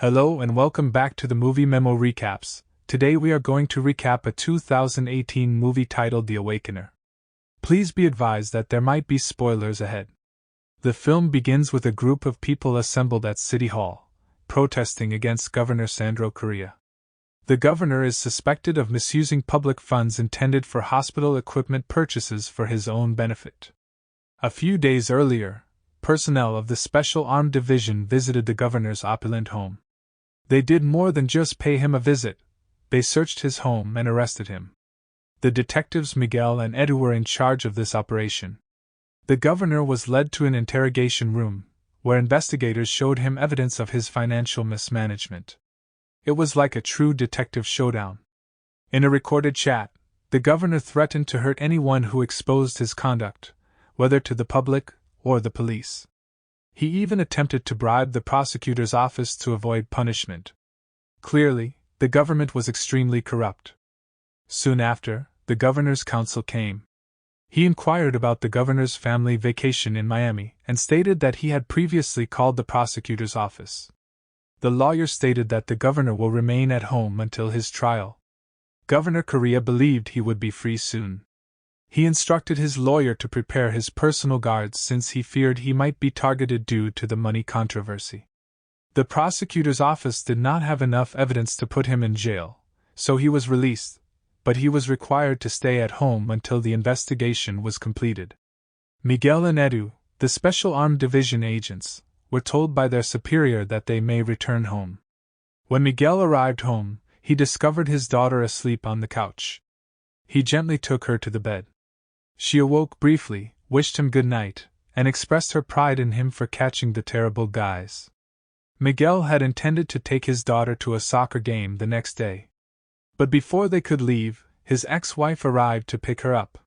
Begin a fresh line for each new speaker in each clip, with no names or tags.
Hello and welcome back to the Movie Memo Recaps. Today we are going to recap a 2018 movie titled The Awakener. Please be advised that there might be spoilers ahead. The film begins with a group of people assembled at City Hall, protesting against Governor Sandro Correa. The governor is suspected of misusing public funds intended for hospital equipment purchases for his own benefit. A few days earlier, personnel of the Special Armed Division visited the governor's opulent home. They did more than just pay him a visit, they searched his home and arrested him. The detectives Miguel and Edu were in charge of this operation. The governor was led to an interrogation room, where investigators showed him evidence of his financial mismanagement. It was like a true detective showdown. In a recorded chat, the governor threatened to hurt anyone who exposed his conduct, whether to the public or the police. He even attempted to bribe the prosecutor's office to avoid punishment. Clearly, the government was extremely corrupt. Soon after, the governor's counsel came. He inquired about the governor's family vacation in Miami and stated that he had previously called the prosecutor's office. The lawyer stated that the governor will remain at home until his trial. Governor Correa believed he would be free soon. He instructed his lawyer to prepare his personal guards since he feared he might be targeted due to the money controversy. The prosecutor's office did not have enough evidence to put him in jail, so he was released, but he was required to stay at home until the investigation was completed. Miguel and Edu, the Special Armed Division agents, were told by their superior that they may return home. When Miguel arrived home, he discovered his daughter asleep on the couch. He gently took her to the bed. She awoke briefly, wished him good night, and expressed her pride in him for catching the terrible guys. Miguel had intended to take his daughter to a soccer game the next day. But before they could leave, his ex-wife arrived to pick her up.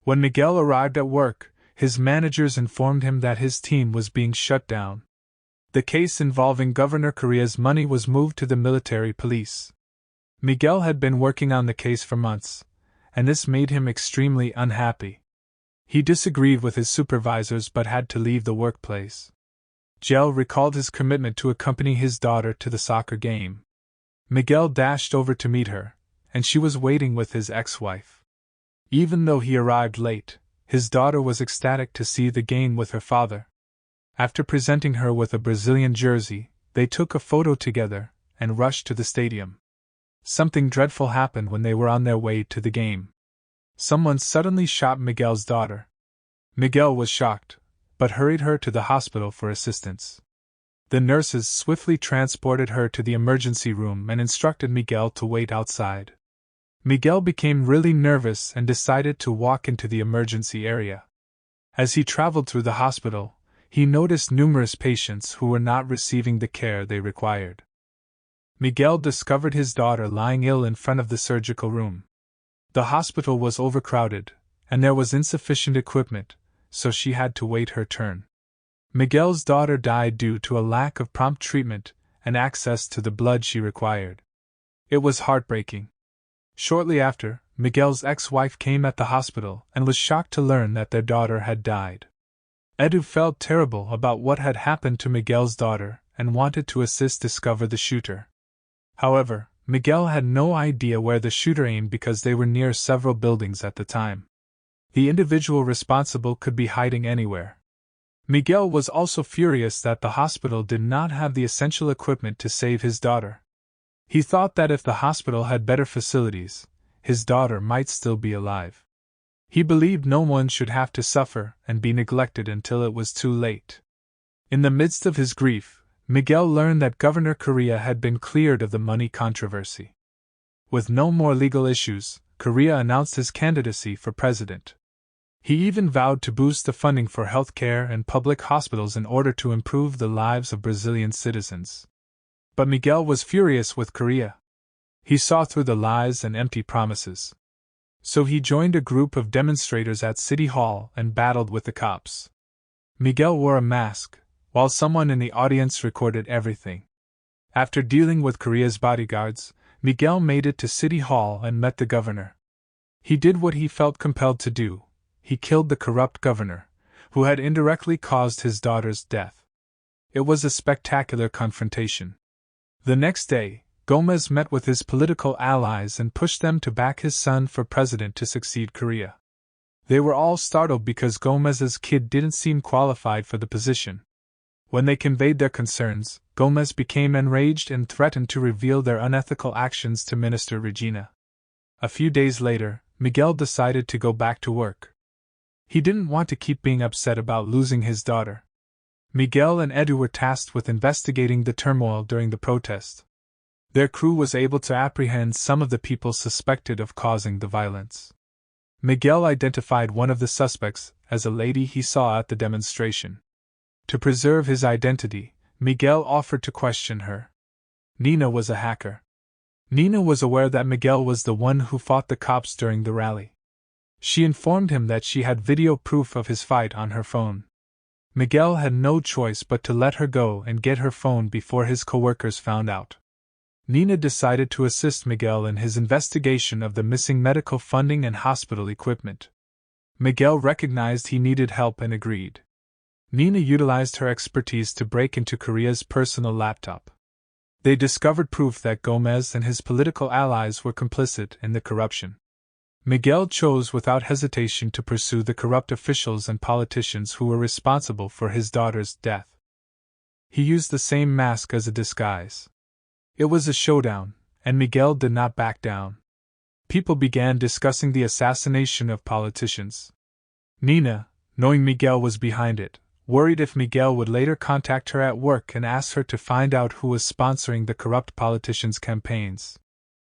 When Miguel arrived at work, his managers informed him that his team was being shut down. The case involving Governor Correa's money was moved to the military police. Miguel had been working on the case for months, and this made him extremely unhappy. He disagreed with his supervisors but had to leave the workplace. Miguel recalled his commitment to accompany his daughter to the soccer game. Miguel dashed over to meet her, and she was waiting with his ex-wife. Even though he arrived late, his daughter was ecstatic to see the game with her father. After presenting her with a Brazilian jersey, they took a photo together and rushed to the stadium. Something dreadful happened when they were on their way to the game. Someone suddenly shot Miguel's daughter. Miguel was shocked, but hurried her to the hospital for assistance. The nurses swiftly transported her to the emergency room and instructed Miguel to wait outside. Miguel became really nervous and decided to walk into the emergency area. As he traveled through the hospital, he noticed numerous patients who were not receiving the care they required. Miguel discovered his daughter lying ill in front of the surgical room. The hospital was overcrowded, and there was insufficient equipment, so she had to wait her turn. Miguel's daughter died due to a lack of prompt treatment and access to the blood she required. It was heartbreaking. Shortly after, Miguel's ex-wife came at the hospital and was shocked to learn that their daughter had died. Edu felt terrible about what had happened to Miguel's daughter and wanted to assist discover the shooter. However, Miguel had no idea where the shooter aimed because they were near several buildings at the time. The individual responsible could be hiding anywhere. Miguel was also furious that the hospital did not have the essential equipment to save his daughter. He thought that if the hospital had better facilities, his daughter might still be alive. He believed no one should have to suffer and be neglected until it was too late. In the midst of his grief, Miguel learned that Governor Correa had been cleared of the money controversy. With no more legal issues, Correa announced his candidacy for president. He even vowed to boost the funding for health care and public hospitals in order to improve the lives of Brazilian citizens. But Miguel was furious with Correa. He saw through the lies and empty promises. So he joined a group of demonstrators at City Hall and battled with the cops. Miguel wore a mask, while someone in the audience recorded everything. After dealing with Correa's bodyguards, Miguel made it to City Hall and met the governor. He did what he felt compelled to do. He killed the corrupt governor, who had indirectly caused his daughter's death. It was a spectacular confrontation. The next day, Gomez met with his political allies and pushed them to back his son for president to succeed Correa. They were all startled because Gomez's kid didn't seem qualified for the position. When they conveyed their concerns, Gomez became enraged and threatened to reveal their unethical actions to Minister Regina. A few days later, Miguel decided to go back to work. He didn't want to keep being upset about losing his daughter. Miguel and Edu were tasked with investigating the turmoil during the protest. Their crew was able to apprehend some of the people suspected of causing the violence. Miguel identified one of the suspects as a lady he saw at the demonstration. To preserve his identity, Miguel offered to question her. Nina was a hacker. Nina was aware that Miguel was the one who fought the cops during the rally. She informed him that she had video proof of his fight on her phone. Miguel had no choice but to let her go and get her phone before his coworkers found out. Nina decided to assist Miguel in his investigation of the missing medical funding and hospital equipment. Miguel recognized he needed help and agreed. Nina utilized her expertise to break into Correa's personal laptop. They discovered proof that Gomez and his political allies were complicit in the corruption. Miguel chose without hesitation to pursue the corrupt officials and politicians who were responsible for his daughter's death. He used the same mask as a disguise. It was a showdown, and Miguel did not back down. People began discussing the assassination of politicians. Nina, knowing Miguel was behind it, worried if Miguel would later contact her at work and ask her to find out who was sponsoring the corrupt politicians' campaigns.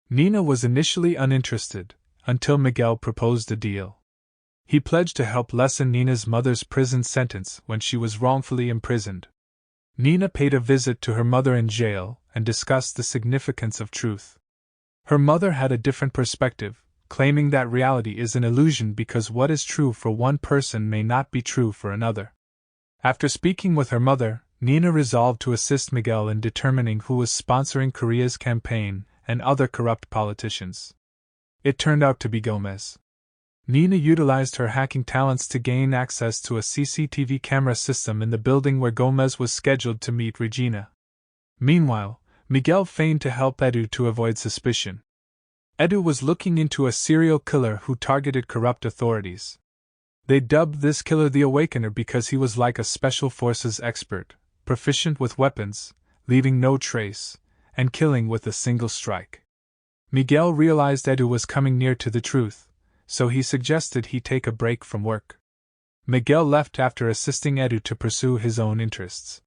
Nina was initially uninterested, until Miguel proposed a deal. He pledged to help lessen Nina's mother's prison sentence when she was wrongfully imprisoned. Nina paid a visit to her mother in jail and discussed the significance of truth. Her mother had a different perspective, claiming that reality is an illusion because what is true for one person may not be true for another. After speaking with her mother, Nina resolved to assist Miguel in determining who was sponsoring Correa's campaign and other corrupt politicians. It turned out to be Gomez. Nina utilized her hacking talents to gain access to a CCTV camera system in the building where Gomez was scheduled to meet Regina. Meanwhile, Miguel feigned to help Edu to avoid suspicion. Edu was looking into a serial killer who targeted corrupt authorities. They dubbed this killer the Awakener because he was like a special forces expert, proficient with weapons, leaving no trace, and killing with a single strike. Miguel realized Edu was coming near to the truth, so he suggested he take a break from work. Miguel left after assisting Edu to pursue his own interests.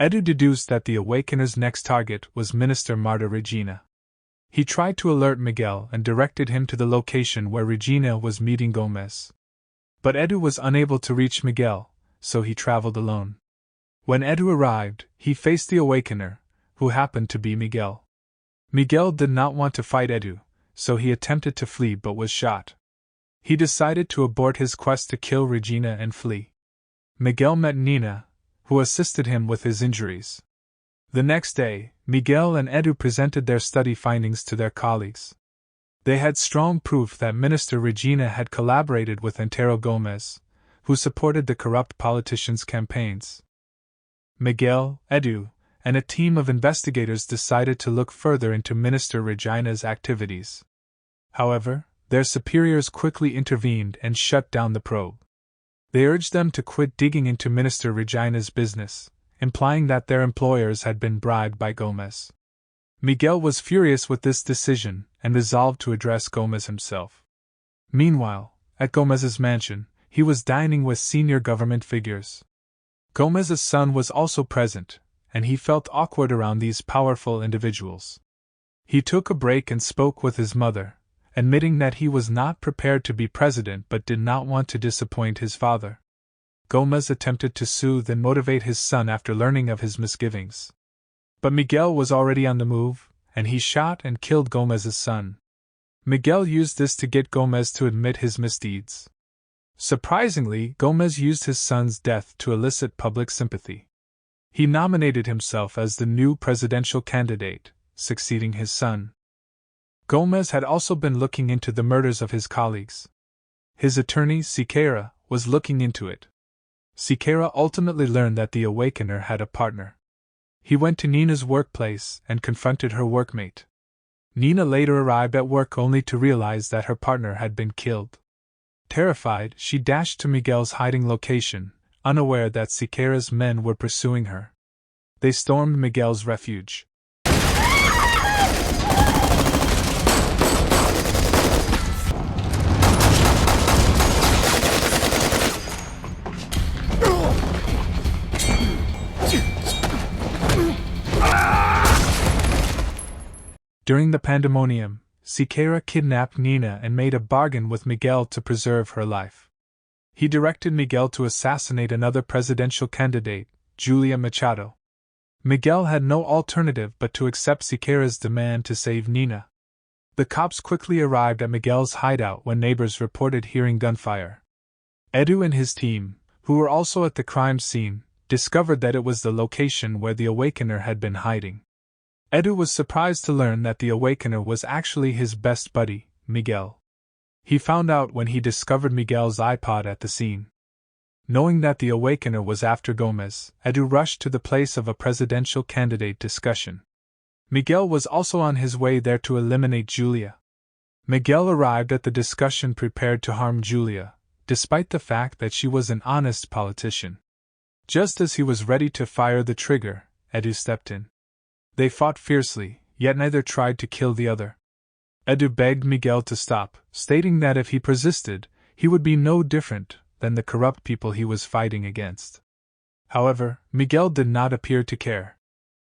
Edu deduced that the Awakener's next target was Minister Marta Regina. He tried to alert Miguel and directed him to the location where Regina was meeting Gomez. But Edu was unable to reach Miguel, so he traveled alone. When Edu arrived, he faced the Awakener, who happened to be Miguel. Miguel did not want to fight Edu, so he attempted to flee but was shot. He decided to abort his quest to kill Regina and flee. Miguel met Nina, who assisted him with his injuries. The next day, Miguel and Edu presented their study findings to their colleagues. They had strong proof that Minister Regina had collaborated with Antero Gomez, who supported the corrupt politicians' campaigns. Miguel, Edu, and a team of investigators decided to look further into Minister Regina's activities. However, their superiors quickly intervened and shut down the probe. They urged them to quit digging into Minister Regina's business, implying that their employers had been bribed by Gomez. Miguel was furious with this decision and resolved to address Gomez himself. Meanwhile, at Gomez's mansion, he was dining with senior government figures. Gomez's son was also present, and he felt awkward around these powerful individuals. He took a break and spoke with his mother, admitting that he was not prepared to be president but did not want to disappoint his father. Gomez attempted to soothe and motivate his son after learning of his misgivings. But Miguel was already on the move, and he shot and killed Gomez's son. Miguel used this to get Gomez to admit his misdeeds. Surprisingly, Gomez used his son's death to elicit public sympathy. He nominated himself as the new presidential candidate, succeeding his son. Gomez had also been looking into the murders of his colleagues. His attorney, Siqueira, was looking into it. Siqueira ultimately learned that the Awakener had a partner. He went to Nina's workplace and confronted her workmate. Nina later arrived at work only to realize that her partner had been killed. Terrified, she dashed to Miguel's hiding location, unaware that Siqueira's men were pursuing her. They stormed Miguel's refuge. During the pandemonium, Siqueira kidnapped Nina and made a bargain with Miguel to preserve her life. He directed Miguel to assassinate another presidential candidate, Julia Machado. Miguel had no alternative but to accept Siqueira's demand to save Nina. The cops quickly arrived at Miguel's hideout when neighbors reported hearing gunfire. Edu and his team, who were also at the crime scene, discovered that it was the location where the Awakener had been hiding. Edu was surprised to learn that the Awakener was actually his best buddy, Miguel. He found out when he discovered Miguel's iPod at the scene. Knowing that the Awakener was after Gomez, Edu rushed to the place of a presidential candidate discussion. Miguel was also on his way there to eliminate Julia. Miguel arrived at the discussion prepared to harm Julia, despite the fact that she was an honest politician. Just as he was ready to fire the trigger, Edu stepped in. They fought fiercely, yet neither tried to kill the other. Edu begged Miguel to stop, stating that if he persisted, he would be no different than the corrupt people he was fighting against. However, Miguel did not appear to care.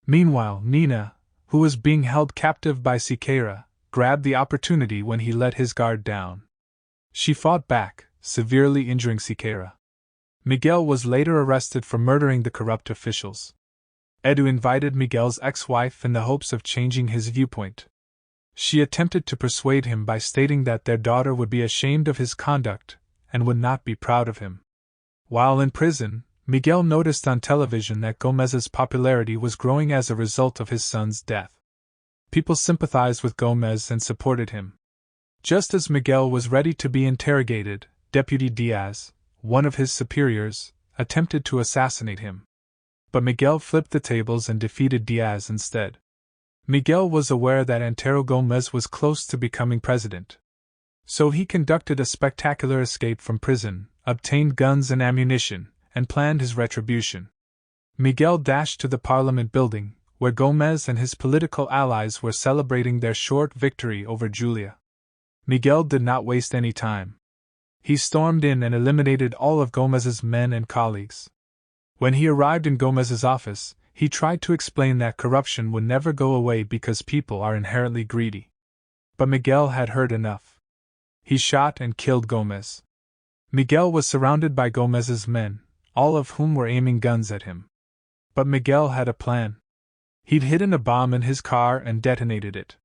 Meanwhile, Nina, who was being held captive by Siqueira, grabbed the opportunity when he let his guard down. She fought back, severely injuring Siqueira. Miguel was later arrested for murdering the corrupt officials. Edu invited Miguel's ex-wife in the hopes of changing his viewpoint. She attempted to persuade him by stating that their daughter would be ashamed of his conduct and would not be proud of him. While in prison, Miguel noticed on television that Gomez's popularity was growing as a result of his son's death. People sympathized with Gomez and supported him. Just as Miguel was ready to be interrogated, Deputy Diaz, one of his superiors, attempted to assassinate him. But Miguel flipped the tables and defeated Diaz instead. Miguel was aware that Antero Gomez was close to becoming president. So he conducted a spectacular escape from prison, obtained guns and ammunition, and planned his retribution. Miguel dashed to the Parliament building, where Gomez and his political allies were celebrating their short victory over Julia. Miguel did not waste any time. He stormed in and eliminated all of Gomez's men and colleagues. When he arrived in Gomez's office, he tried to explain that corruption would never go away because people are inherently greedy. But Miguel had heard enough. He shot and killed Gomez. Miguel was surrounded by Gomez's men, all of whom were aiming guns at him. But Miguel had a plan. He'd hidden a bomb in his car and detonated it.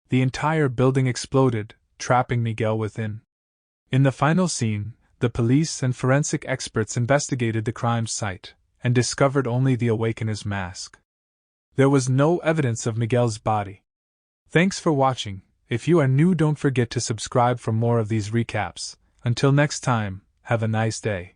The entire building exploded, trapping Miguel within. In the final scene, the police and forensic experts investigated the crime site and discovered only the Awakener's mask. There was no evidence of Miguel's body. Thanks for watching. If you are new, don't forget to subscribe for more of these recaps. Until next time, have a nice day.